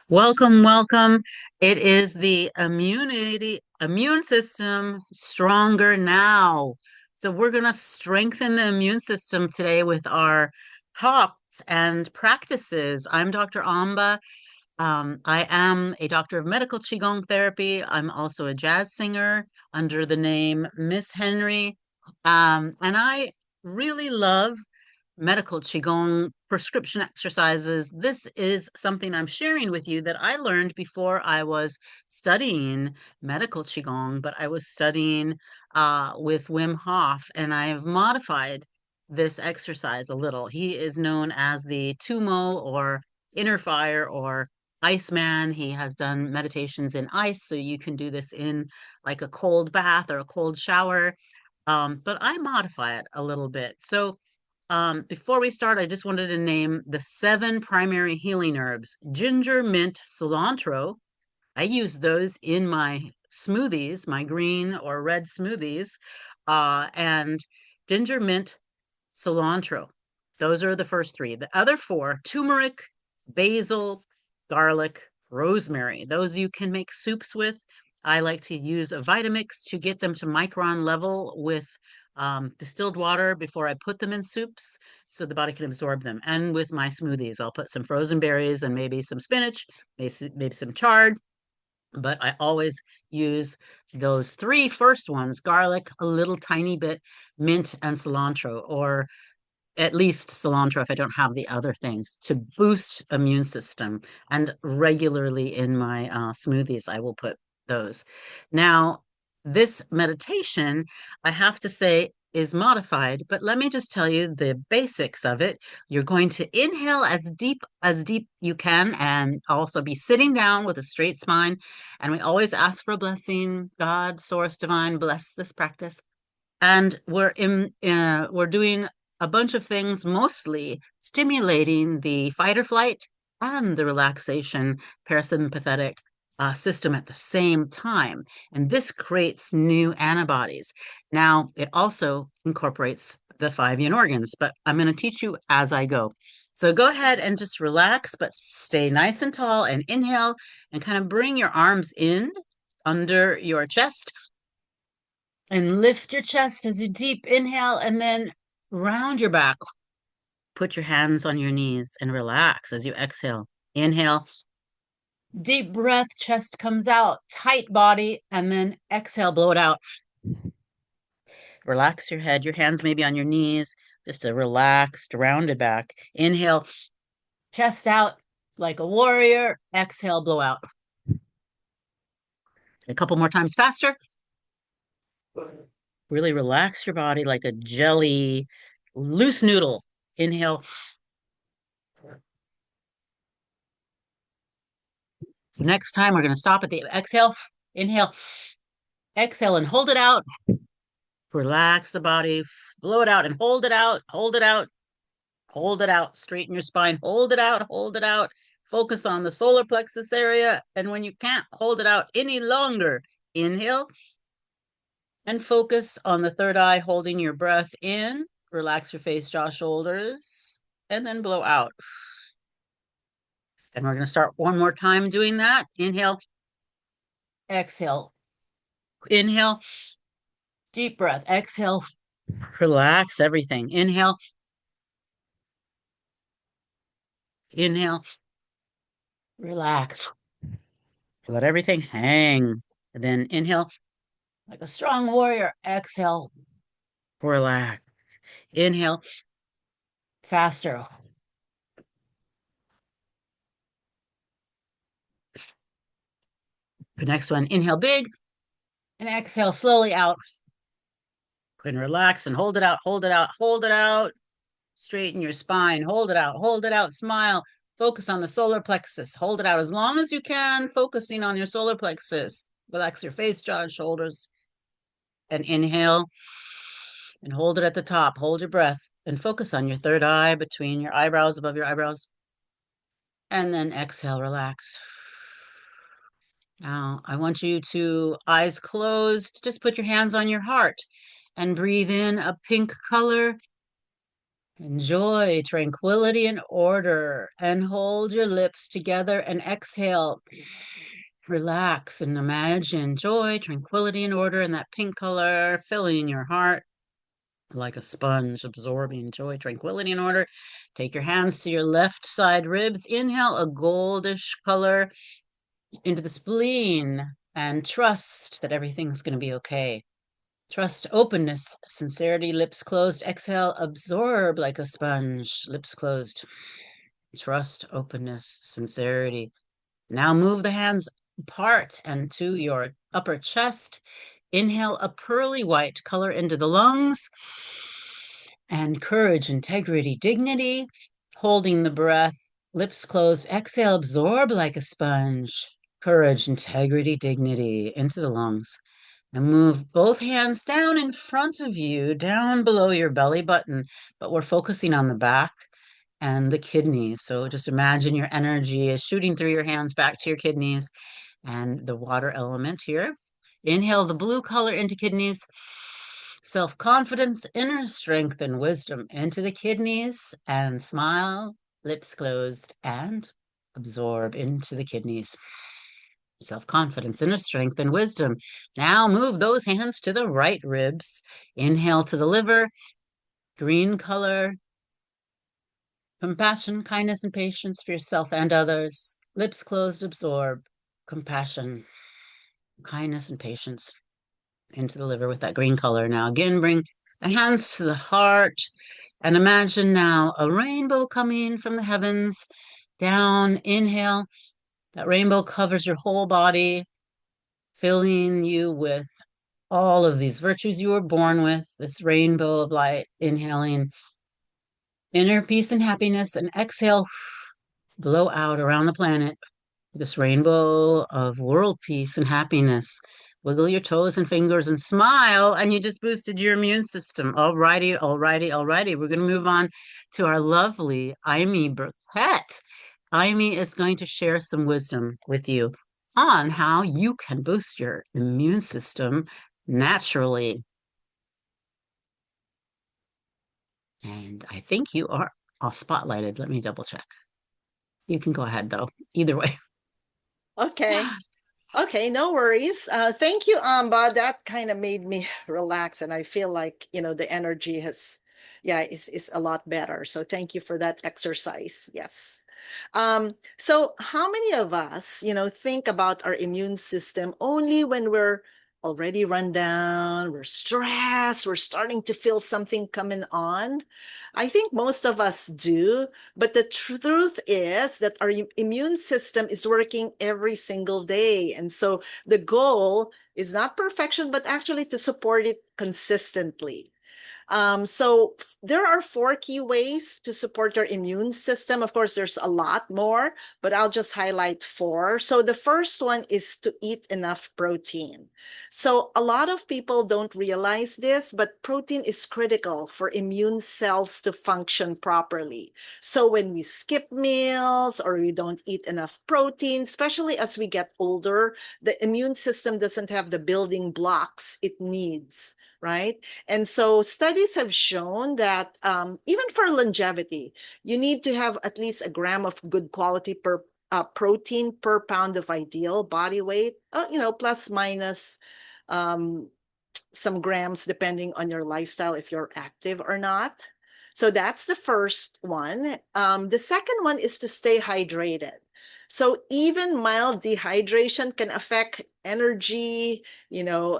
Welcome, welcome. It is the immune system stronger now. So we're going to strengthen the immune system today with our talks and practices. I'm Dr. Amba. I am a doctor of medical Qigong therapy. I'm also a jazz singer under the name Miss Henry. And I really love medical Qigong prescription exercises. This is something I'm sharing with you that I learned before I was studying medical Qigong, but I was studying with Wim Hof, and I have modified this exercise a little. He is known as the Tumo or inner fire or Iceman. He has done meditations in ice, so you can do this in like a cold bath or a cold shower. But I modify it a little bit. So before we start, I just wanted to name the 7 primary healing herbs: ginger, mint, cilantro. I use those in my smoothies, my green or red smoothies, and ginger, mint, cilantro. Those are the first 3. The other 4, turmeric, basil, garlic, rosemary. Those you can make soups with. I like to use a Vitamix to get them to micron level with distilled water before I put them in soups so the body can absorb them. And with my smoothies, I'll put some frozen berries and maybe some spinach, maybe some chard. But I always use those 3 first ones: garlic, a little tiny bit, mint, and cilantro, or at least cilantro if I don't have the other things, to boost immune system. And regularly in my smoothies, I will put those. Now, this meditation, I have to say, is modified, but let me just tell you the basics of it. You're going to inhale as deep you can, and also be sitting down with a straight spine. And we always ask for a blessing. God, source divine, bless this practice. And we're doing a bunch of things, mostly stimulating the fight or flight and the relaxation parasympathetic system at the same time. And this creates new antibodies. Now, it also incorporates the 5 yin organs, but I'm going to teach you as I go. So go ahead and just relax, but stay nice and tall, and inhale and kind of bring your arms in under your chest and lift your chest as you deep inhale, and then round your back. Put your hands on your knees and relax as you exhale. Inhale, deep breath, chest comes out, tight body, and then exhale, blow it out. Relax your head, your hands maybe on your knees, just a relaxed, rounded back. Inhale, chest out like a warrior. Exhale, blow out. A couple more times faster. Really relax your body like a jelly, loose noodle. Inhale. Next time, we're going to stop at the exhale, inhale, exhale, and hold it out. Relax the body, blow it out, and hold it out, hold it out, hold it out. Straighten your spine, hold it out, hold it out. Focus on the solar plexus area. And when you can't hold it out any longer, inhale and focus on the third eye, holding your breath in. Relax your face, jaw, shoulders, and then blow out. And we're going to start one more time doing that. Inhale, exhale, inhale, deep breath, exhale, relax everything. Inhale, inhale, relax. Let everything hang. And then inhale, like a strong warrior. Exhale, relax. Inhale, faster. The next one, inhale big and exhale slowly out. And relax and hold it out, hold it out, hold it out. Straighten your spine, hold it out, smile. Focus on the solar plexus. Hold it out as long as you can, focusing on your solar plexus. Relax your face, jaw, and shoulders. And inhale and hold it at the top. Hold your breath and focus on your third eye between your eyebrows, above your eyebrows. And then exhale, relax. Now, I want you to, eyes closed, just put your hands on your heart and breathe in a pink color Enjoy tranquility and order, and hold your lips together and exhale. Relax and imagine joy, tranquility, and order in that pink color filling your heart like a sponge, absorbing joy, tranquility, and order. Take your hands to your left side ribs. Inhale a goldish color into the spleen and trust that everything's going to be okay. Trust, openness, sincerity, lips closed. Exhale, absorb like a sponge, lips closed. Trust, openness, sincerity. Now move the hands apart and to your upper chest. Inhale a pearly white color into the lungs. And courage, integrity, dignity. Holding the breath, lips closed. Exhale, absorb like a sponge. Courage, integrity, dignity into the lungs. And move both hands down in front of you, down below your belly button, but we're focusing on the back and the kidneys. So just imagine your energy is shooting through your hands back to your kidneys and the water element here. Inhale the blue color into kidneys, self-confidence, inner strength, and wisdom into the kidneys, and smile, lips closed, and absorb into the kidneys. Self-confidence, inner strength, and wisdom. Now move those hands to the right ribs. Inhale to the liver, green color, compassion, kindness, and patience for yourself and others. Lips closed, absorb compassion, kindness, and patience into the liver with that green color. Now, again, bring the hands to the heart and imagine now a rainbow coming from the heavens down. Inhale. That rainbow covers your whole body, filling you with all of these virtues you were born with, this rainbow of light. Inhaling inner peace and happiness, and exhale, blow out around the planet this rainbow of world peace and happiness. Wiggle your toes and fingers and smile, and you just boosted your immune system. Alrighty, alrighty, alrighty. We're going to move on to our lovely Imee Birkett. Imee is going to share some wisdom with you on how you can boost your immune system naturally. And I think you are all spotlighted. Let me double check. You can go ahead, though. Either way. Okay. Okay, no worries. Thank you, Amba. That kind of made me relax, and I feel like, the energy is a lot better. So thank you for that exercise. Yes. So how many of us, think about our immune system only when we're already run down, we're stressed, we're starting to feel something coming on? I think most of us do, but the truth is that our immune system is working every single day. And so the goal is not perfection, but actually to support it consistently. So there are four key ways to support your immune system. Of course, there's a lot more, but I'll just highlight four. So the first one is to eat enough protein. So a lot of people don't realize this, but protein is critical for immune cells to function properly. So when we skip meals or we don't eat enough protein, especially as we get older, the immune system doesn't have the building blocks it needs, right? And so studies have shown that even for longevity, you need to have at least a gram of good quality protein per pound of ideal body weight, plus minus um, some grams depending on your lifestyle, if you're active or not. So that's the first one. The second one is to stay hydrated. So even mild dehydration can affect energy,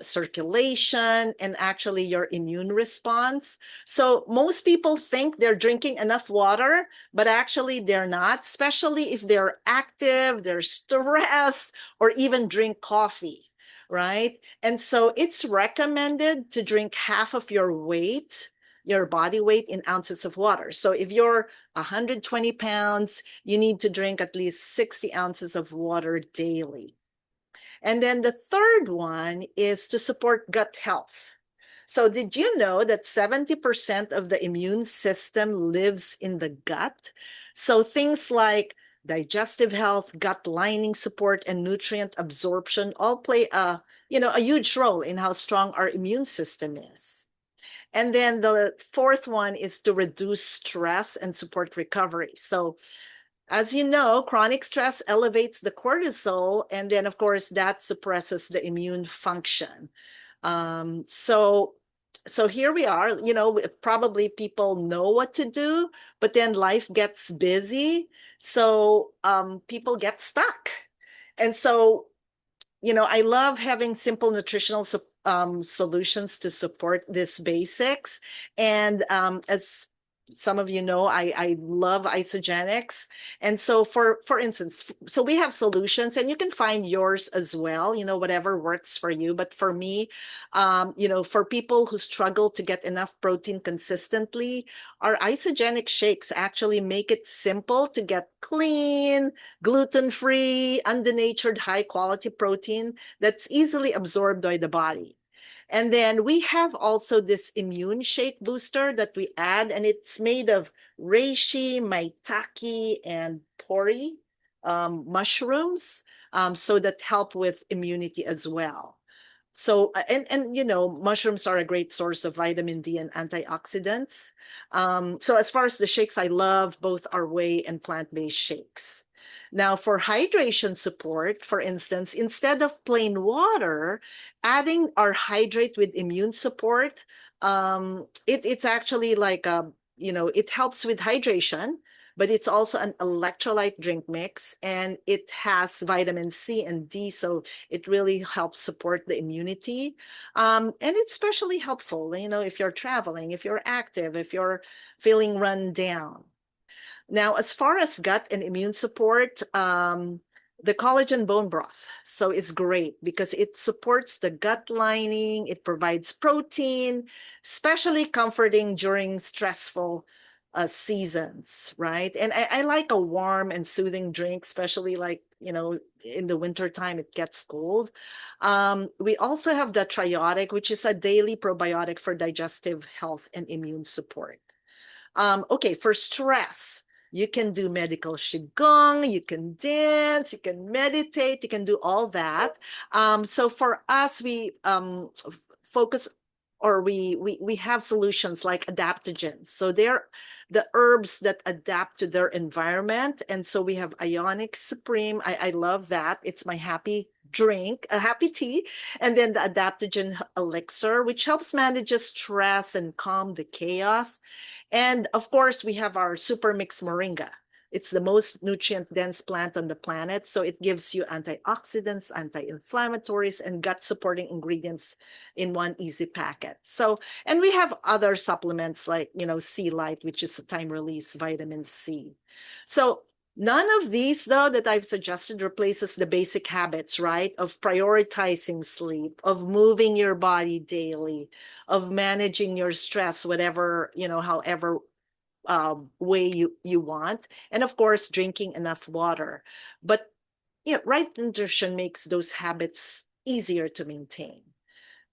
circulation, and actually your immune response. So most people think they're drinking enough water, but actually they're not, especially if they're active, they're stressed, or even drink coffee, right? And so it's recommended to drink half of your weight, your body weight, in ounces of water. So if you're 120 pounds, you need to drink at least 60 ounces of water daily. And then the third one is to support gut health. So did you know that 70% of the immune system lives in the gut? So things like digestive health, gut lining support, and nutrient absorption all play a huge role in how strong our immune system is. And then the fourth one is to reduce stress and support recovery. So as you know, chronic stress elevates the cortisol, and then, of course, that suppresses the immune function. So here we are, probably people know what to do, but then life gets busy. So people get stuck. And so I love having simple nutritional solutions to support these basics. And as some of you know, I love isogenics. And so for instance, so we have solutions and you can find yours as well, whatever works for you. But for me, for people who struggle to get enough protein consistently, our isogenic shakes actually make it simple to get clean, gluten-free, undenatured, high-quality protein that's easily absorbed by the body. And then we have also this immune shake booster that we add, and it's made of reishi, maitake, and pori mushrooms, so that help with immunity as well. So, and mushrooms are a great source of vitamin D and antioxidants. So as far as the shakes, I love both our whey and plant-based shakes. Now, for hydration support, for instance, instead of plain water, adding our hydrate with immune support, it's actually like it helps with hydration, but it's also an electrolyte drink mix, and it has vitamin C and D, so it really helps support the immunity. And it's especially helpful, if you're traveling, if you're active, if you're feeling run down. Now, as far as gut and immune support, the collagen bone broth. So it's great because it supports the gut lining, it provides protein, especially comforting during stressful seasons, right? And I like a warm and soothing drink, especially like, in the winter time, it gets cold. We also have the Triotic, which is a daily probiotic for digestive health and immune support. Okay, for stress, you can do medical qigong, you can dance, you can meditate, you can do all that. So for us, we focus, or we have solutions like adaptogens. So they're the herbs that adapt to their environment. And so we have Ionic Supreme. I love that. It's my happy drink, a happy tea. And then the adaptogen elixir, which helps manage stress and calm the chaos. And of course, we have our super mix moringa. It's the most nutrient dense plant on the planet. So it gives you antioxidants, anti-inflammatories, and gut supporting ingredients in one easy packet. So, and we have other supplements like, Sea Light, which is a time release vitamin C. So none of these, though, that I've suggested replaces the basic habits, right? Of prioritizing sleep, of moving your body daily, of managing your stress, whatever, however way you want. And of course, drinking enough water. But yeah, right nutrition makes those habits easier to maintain.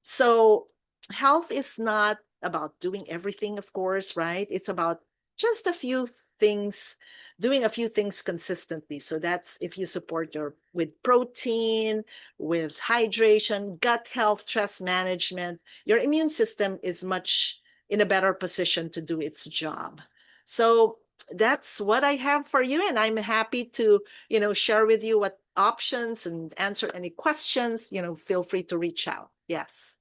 So health is not about doing everything, of course, right? It's about just a few things, doing a few things consistently. So that's if you support your with protein, with hydration, gut health, stress management, your immune system is much in a better position to do its job. So that's what I have for you. And I'm happy to, share with you what options and answer any questions. Feel free to reach out. Yes.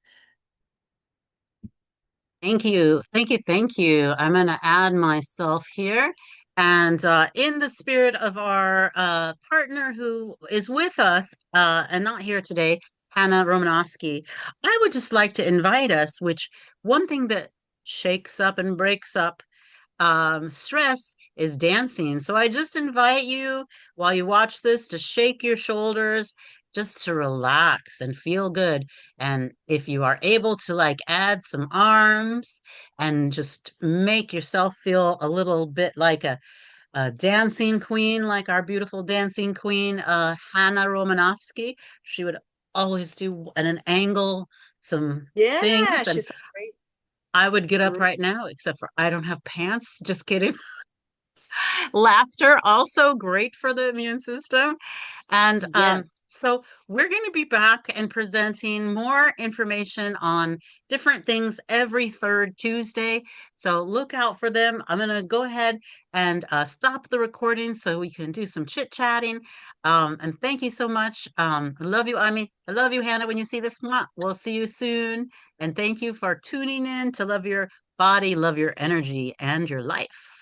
Thank you. Thank you. Thank you. I'm going to add myself here. And in the spirit of our partner who is with us and not here today, Hannah Romanowski, I would just like to invite us, which one thing that shakes up and breaks up stress is dancing. So I just invite you while you watch this to shake your shoulders, just to relax and feel good. And if you are able to like add some arms and just make yourself feel a little bit like a dancing queen, like our beautiful dancing queen, Hannah Romanowski, she would always do at an angle some Yeah, things. And she's a great I would get up group. right now, except for I don't have pants. Just kidding. Laughter also great for the immune system. And Yes. So we're going to be back and presenting more information on different things every third Tuesday. So look out for them. I'm going to go ahead and stop the recording so we can do some chit chatting. And thank you so much. I love you, Amy. I love you, Hannah. When you see this, mwah. We'll see you soon. And thank you for tuning in to love your body, love your energy, and your life.